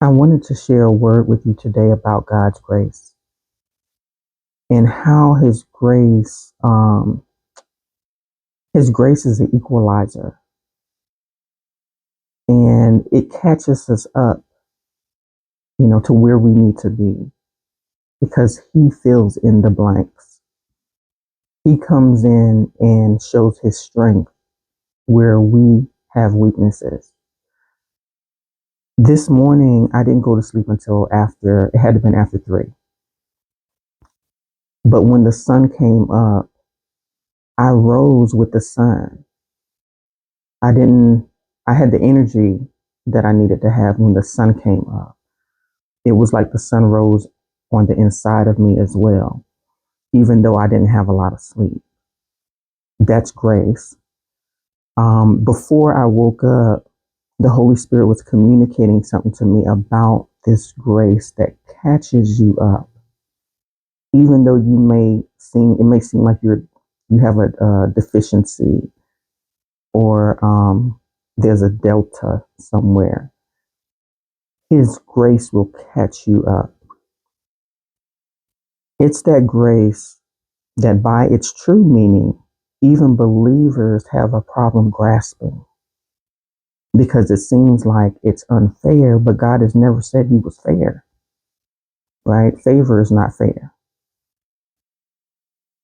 I wanted to share a word with you today about God's grace and how His grace is an equalizer, and it catches us up, to where we need to be because He fills in the blanks. He comes in and shows His strength where we have weaknesses. This morning, I didn't go to sleep until it had to been after 3. But when the sun came up, I rose with the sun. I didn't, I had the energy that I needed to have when the sun came up. It was like the sun rose on the inside of me as well, even though I didn't have a lot of sleep. That's grace. Before I woke up, the Holy Spirit was communicating something to me about this grace that catches you up, even though it may seem like you have a deficiency or there's a delta somewhere. His grace will catch you up. It's that grace that, by its true meaning, even believers have a problem grasping because it seems like it's unfair, but God has never said He was fair, right? Favor is not fair.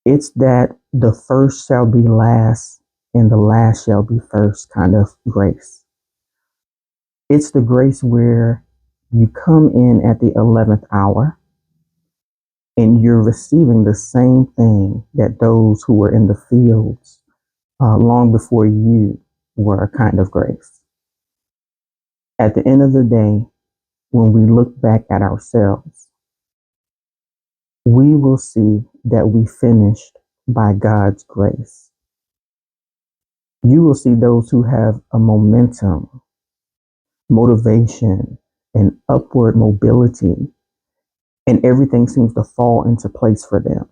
It's that the first shall be last and the last shall be first kind of grace. It's the grace where you come in at the 11th hour and you're receiving the same thing that those who were in the fields long before you were a kind of grace. At the end of the day, when we look back at ourselves, we will see that we finished by God's grace. You will see those who have a momentum, motivation, and upward mobility, and everything seems to fall into place for them.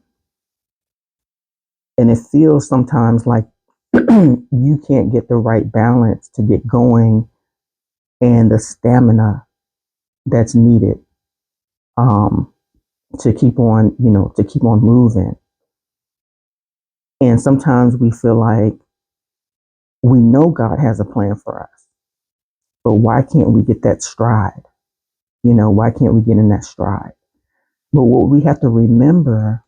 And it feels sometimes like you can't get the right balance to get going and the stamina that's needed to keep on, moving. And sometimes we feel like we know God has a plan for us, but why can't we get that stride? Why can't we get in that stride? But what we have to remember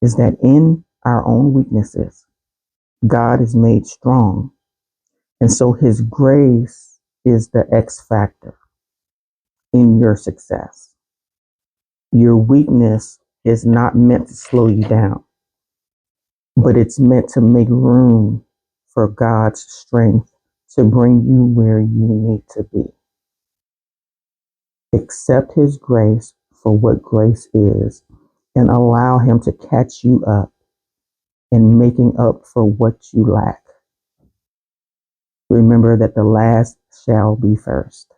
is that in our own weaknesses, God is made strong. And so His grace is the X factor in your success. Your weakness is not meant to slow you down, but it's meant to make room for God's strength to bring you where you need to be. Accept His grace for what grace is and allow Him to catch you up in making up for what you lack. Remember that the last shall be first.